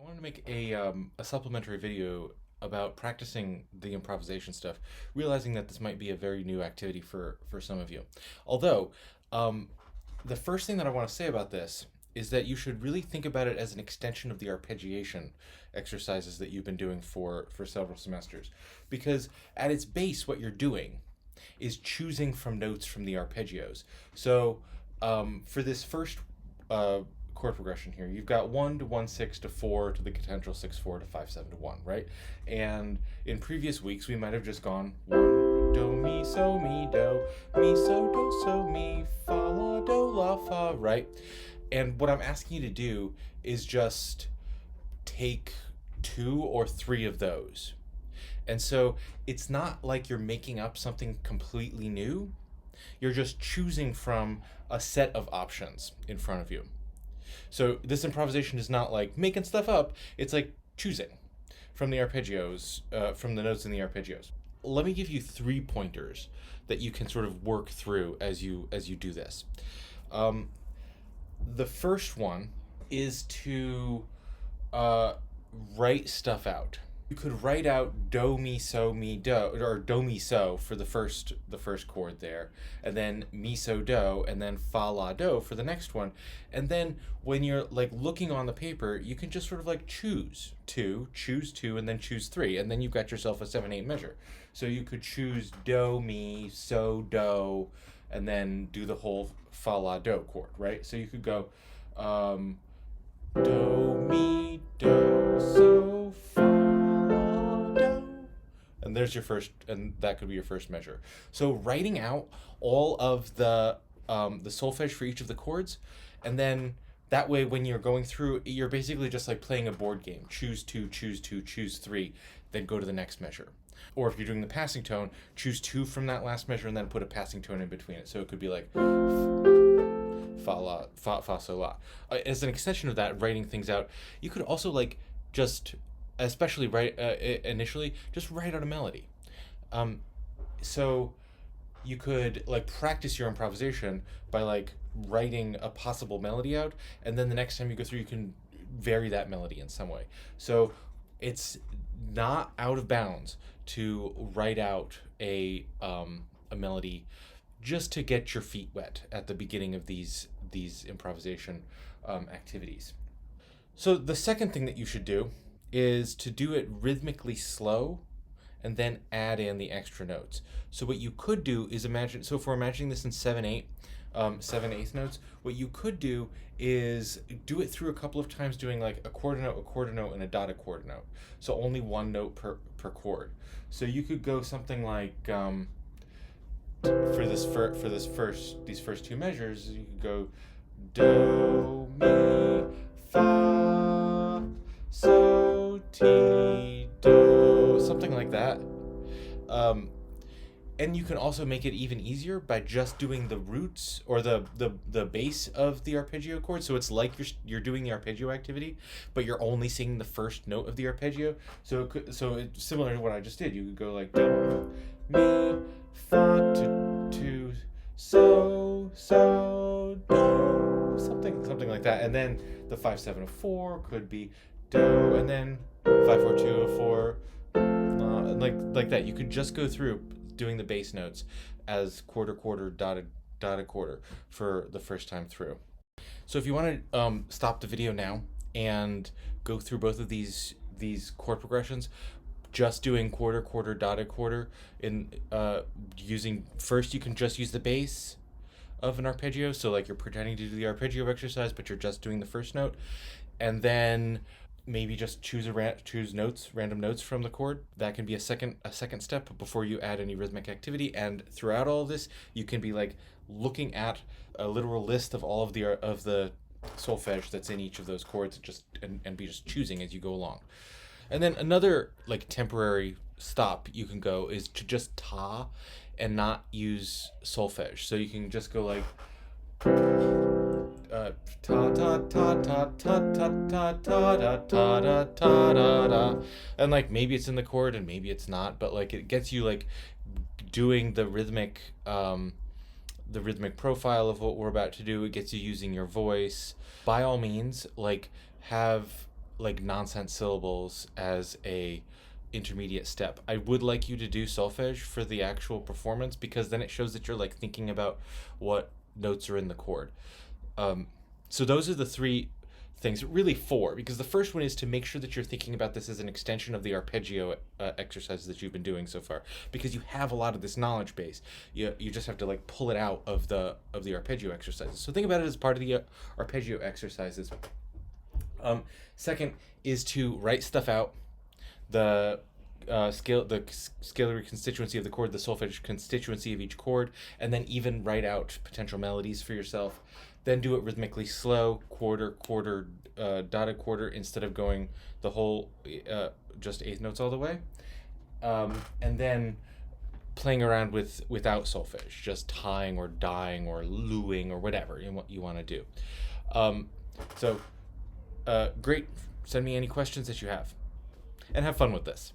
I wanted to make a supplementary video about practicing the improvisation stuff, realizing that this might be a very new activity for some of you. Although, um, the first thing that I want to say about this is that you should really think about it as an extension of the arpeggiation exercises that you've been doing for several semesters. Because at its base, what you're doing is choosing from notes from the arpeggios. So for this first chord progression here, you've got 1 to 1 6 to 4 to the potential 6 4 to 5 7 to 1, right? And in previous weeks, we might have just gone 1 do mi so mi fa la do la fa, right? And what I'm asking you to do is just take 2 or 3 of those. And so it's not like you're making up something completely new. You're just choosing from a set of options in front of you. So this improvisation is not like making stuff up. It's like choosing from the arpeggios, from the notes in the arpeggios. Let me give you 3 pointers that you can sort of work through as you do this. The first one is to write stuff out. You could write out do mi do, or do mi so for the first chord there, and then mi so do, and then fa la do for the next one. And then when you're like looking on the paper, you can just sort of like choose two, and then choose 3, and then you've got yourself a 7/8 measure. So you could choose do mi so do, and then do the whole fa la do chord, right? So you could go do mi do so fa, and there's your first, and that could be your first measure. So writing out all of the solfege for each of the chords, and then that way when you're going through, you're basically just like playing a board game. Choose 2, choose 3, then go to the next measure. Or if you're doing the passing tone, choose 2 from that last measure and then put a passing tone in between it. So it could be like fa la, fa so la. As an extension of that, writing things out, you could also like just, especially initially, just write out a melody. So you could like practice your improvisation by like writing a possible melody out, and then the next time you go through, you can vary that melody in some way. So it's not out of bounds to write out a melody just to get your feet wet at the beginning of these improvisation activities. So the second thing that you should do is to do it rhythmically slow and then add in the extra notes. So what you could do is imagine, so if we're imagining this in 7/8, 7/8 notes, what you could do is do it through a couple of times, doing like a quarter note, and a dotted quarter note. So only 1 note per chord. So you could go something like, for these first 2 measures, you could go do mi fa so ti do, something like that. And you can also make it even easier by just doing the roots or the base of the arpeggio chord. So it's like you're doing the arpeggio activity, but you're only singing the first note of the arpeggio. So it's similar to what I just did. You could go like do mi fa to so do, something like that. And then the 5 7 4 could be do, and then 5 4 2 4, like that. You could just go through doing the bass notes as quarter dotted quarter for the first time through. So if you want to stop the video now and go through both of these chord progressions, just doing quarter dotted quarter in using, first you can just use the bass of an arpeggio, so like you're pretending to do the arpeggio exercise but you're just doing the first note, and then maybe just choose random notes from the chord. That can be a second step before you add any rhythmic activity. And throughout all of this, you can be like looking at a literal list of all of the solfege that's in each of those chords, and be just choosing as you go along. And then another like temporary stop you can go is to just ta and not use solfege. So you can just go like ta ta ta ta ta ta ta ta da ta da ta da da, and like maybe it's in the chord and maybe it's not, but like it gets you like doing the rhythmic profile of what we're about to do. It gets you using your voice. By all means, like have like nonsense syllables as a intermediate step. I would like you to do solfege for the actual performance, because then it shows that you're like thinking about what notes are in the chord. So those are the three things, really four, because the first one is to make sure that you're thinking about this as an extension of the arpeggio exercises that you've been doing so far, because you have a lot of this knowledge base. You just have to like pull it out of the arpeggio exercises. So think about it as part of the arpeggio exercises. Second is to write stuff out, the scalar constituency of the chord, the solfege constituency of each chord, and then even write out potential melodies for yourself. Then do it rhythmically slow, quarter, quarter, dotted quarter, instead of going the whole just eighth notes all the way. And then playing around without solfege, just tying or dying or luing or whatever you want to do. Great. Send me any questions that you have, and have fun with this.